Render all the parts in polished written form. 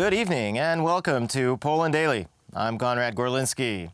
Good evening and welcome to Poland Daily. I'm Konrad Gorlinski.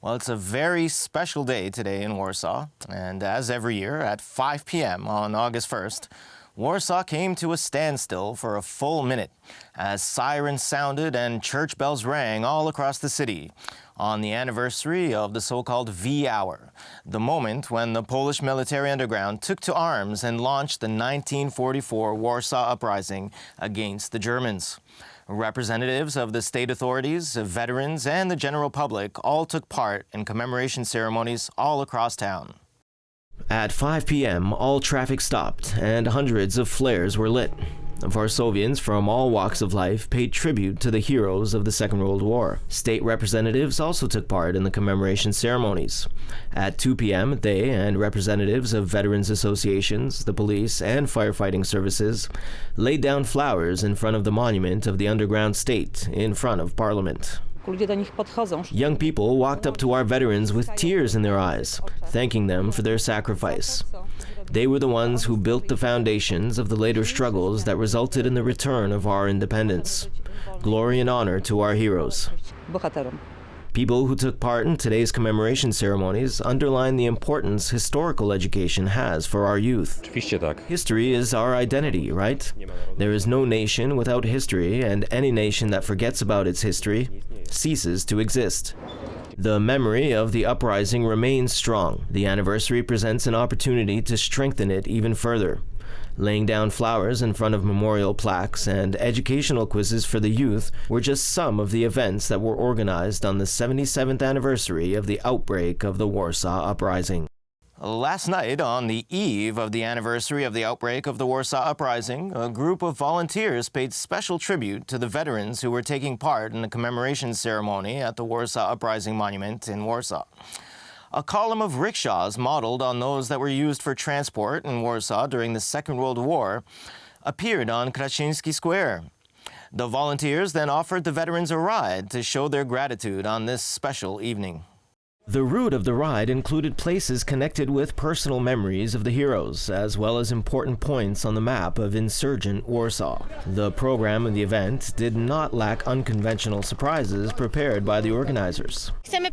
Well, it's a very special day today in Warsaw, and as every year at 5 p.m. on August 1st, Warsaw came to a standstill for a full minute as sirens sounded and church bells rang all across the city on the anniversary of the so-called V Hour, the moment when the Polish military underground took to arms and launched the 1944 Warsaw Uprising against the Germans. Representatives of the state authorities, veterans, and the general public all took part in commemoration ceremonies all across town. At 5 p.m., all traffic stopped and hundreds of flares were lit. Warsawians from all walks of life paid tribute to the heroes of the Second World War. State representatives also took part in the commemoration ceremonies. At 2 p.m., they and representatives of veterans associations, the police, and firefighting services laid down flowers in front of the monument of the underground state in front of Parliament. Young people walked up to our veterans with tears in their eyes, thanking them for their sacrifice. They were the ones who built the foundations of the later struggles that resulted in the return of our independence. Glory and honor to our heroes. People who took part in today's commemoration ceremonies underline the importance historical education has for our youth. History is our identity, right? There is no nation without history, and any nation that forgets about its history ceases to exist. The memory of the uprising remains strong. The anniversary presents an opportunity to strengthen it even further. Laying down flowers in front of memorial plaques and educational quizzes for the youth were just some of the events that were organized on the 77th anniversary of the outbreak of the Warsaw Uprising. Last night, on the eve of the anniversary of the outbreak of the Warsaw Uprising, a group of volunteers paid special tribute to the veterans who were taking part in the commemoration ceremony at the Warsaw Uprising Monument in Warsaw. A column of rickshaws modeled on those that were used for transport in Warsaw during the Second World War appeared on Krasinski Square. The volunteers then offered the veterans a ride to show their gratitude on this special evening. The route of the ride included places connected with personal memories of the heroes, as well as important points on the map of insurgent Warsaw. The program of the event did not lack unconventional surprises prepared by the organizers.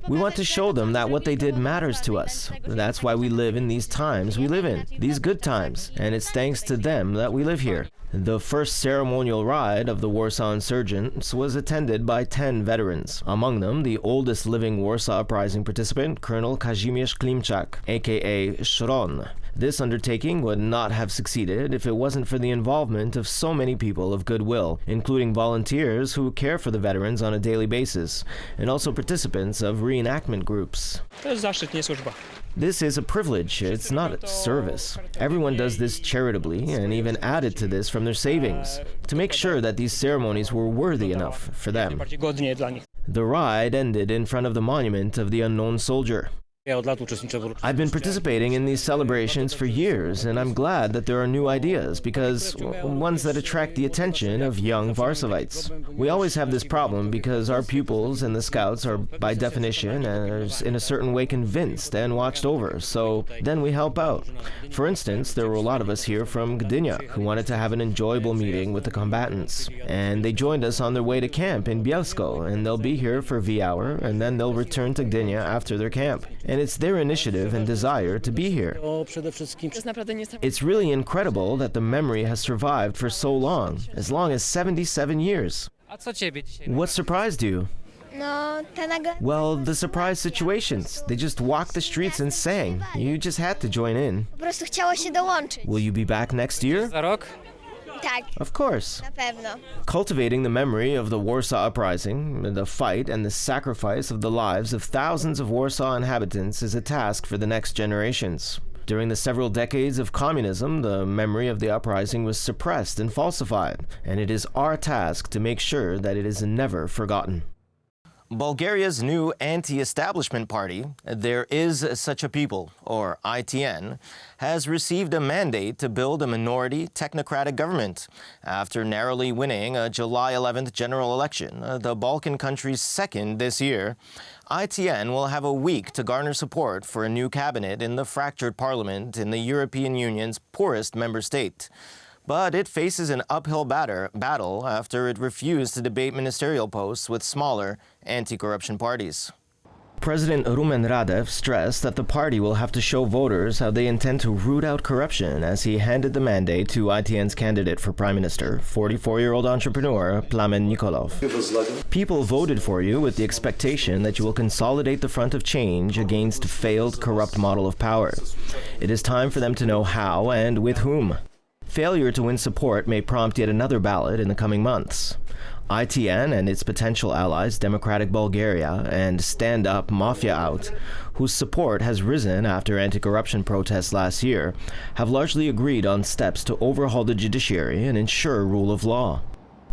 We want to show them that what they did matters to us. That's why we live in these times we live in, these good times, and it's thanks to them that we live here. The first ceremonial ride of the Warsaw insurgents was attended by 10 veterans, among them the oldest living Warsaw Uprising participant, Colonel Kazimierz Klimczak, aka Szron. This undertaking would not have succeeded if it wasn't for the involvement of so many people of goodwill, including volunteers who care for the veterans on a daily basis, and also participants of reenactment groups. This is a privilege, it's not a service. Everyone does this charitably and even added to this from their savings to make sure that these ceremonies were worthy enough for them. The ride ended in front of the monument of the unknown soldier. I've been participating in these celebrations for years, and I'm glad that there are new ideas, because ones that attract the attention of young Warszawites. We always have this problem because our pupils and the scouts are, by definition, in a certain way convinced and watched over, so then we help out. For instance, there were a lot of us here from Gdynia who wanted to have an enjoyable meeting with the combatants, and they joined us on their way to camp in Bielsko, and they'll be here for V Hour, and then they'll return to Gdynia after their camp. And it's their initiative and desire to be here. It's really incredible that the memory has survived for so long as 77 years. What surprised you? Well, the surprise situations. They just walked the streets and sang. You just had to join in. Will you be back next year? Of course. Cultivating the memory of the Warsaw Uprising, the fight and the sacrifice of the lives of thousands of Warsaw inhabitants is a task for the next generations. During the several decades of communism, the memory of the uprising was suppressed and falsified, and it is our task to make sure that it is never forgotten. Bulgaria's new anti-establishment party, There Is Such a People, or ITN, has received a mandate to build a minority technocratic government after narrowly winning a July 11th general election, the Balkan country's second this year. ITN will have a week to garner support for a new cabinet in the fractured parliament in the European Union's poorest member state. but it faces an uphill battle after it refused to debate ministerial posts with smaller anti-corruption parties. President RUMEN RADEV stressed that the party will have to show voters how they intend to root out corruption as he handed the mandate to ITN's candidate for Prime Minister, 44-year-old entrepreneur Plamen Nikolov. People voted for you with the expectation that you will consolidate the front of change against a failed corrupt model of power. It is time for them to know how and with whom. Failure to win support may prompt yet another ballot in the coming months. ITN and its potential allies, Democratic Bulgaria and Stand Up Mafia Out, whose support has risen after anti-corruption protests last year, have largely agreed on steps to overhaul the judiciary and ensure rule of law.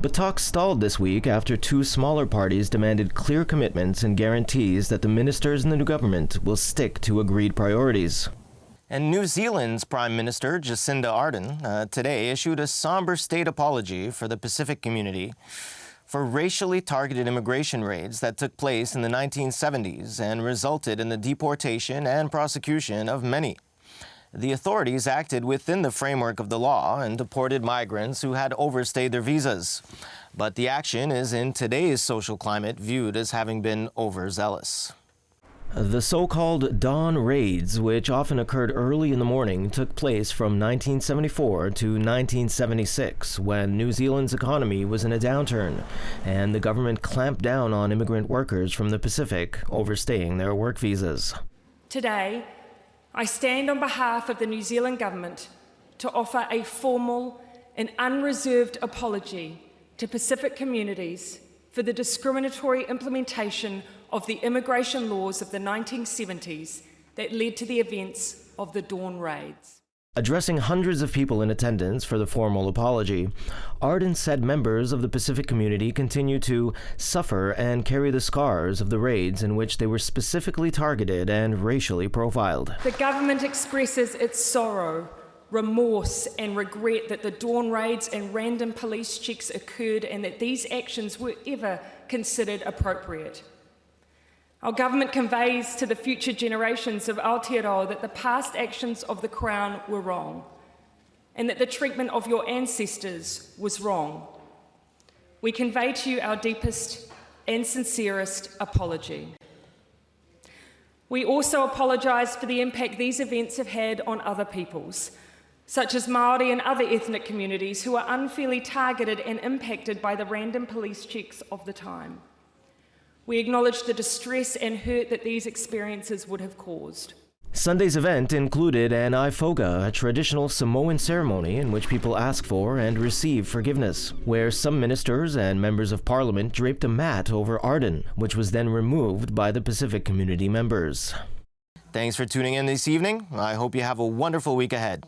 But talks stalled this week after two smaller parties demanded clear commitments and guarantees that the ministers in the new government will stick to agreed priorities. And New Zealand's Prime Minister, Jacinda Ardern, today issued a somber state apology for the Pacific community for racially targeted immigration raids that took place in the 1970s and resulted in the deportation and prosecution of many. The authorities acted within the framework of the law and deported migrants who had overstayed their visas. But the action is in today's social climate viewed as having been overzealous. The so-called dawn raids, which often occurred early in the morning, took place from 1974 to 1976, when New Zealand's economy was in a downturn, and the government clamped down on immigrant workers from the Pacific overstaying their work visas. Today, I stand on behalf of the New Zealand government to offer a formal and unreserved apology to Pacific communities for the discriminatory implementation of the immigration laws of the 1970s that led to the events of the Dawn Raids. Addressing hundreds of people in attendance for the formal apology, Ardern said members of the Pacific community continue to suffer and carry the scars of the raids in which they were specifically targeted and racially profiled. The government expresses its sorrow, remorse and regret that the Dawn Raids and random police checks occurred and that these actions were ever considered appropriate. Our government conveys to the future generations of Aotearoa that the past actions of the Crown were wrong and that the treatment of your ancestors was wrong. We convey to you our deepest and sincerest apology. We also apologise for the impact these events have had on other peoples, such as Māori and other ethnic communities who are unfairly targeted and impacted by the random police checks of the time. We acknowledge the distress and hurt that these experiences would have caused. Sunday's event included an ifoga, a traditional Samoan ceremony in which people ask for and receive forgiveness, where some ministers and members of parliament draped a mat over Ardern, which was then removed by the Pacific community members. Thanks for tuning in this evening. I hope you have a wonderful week ahead.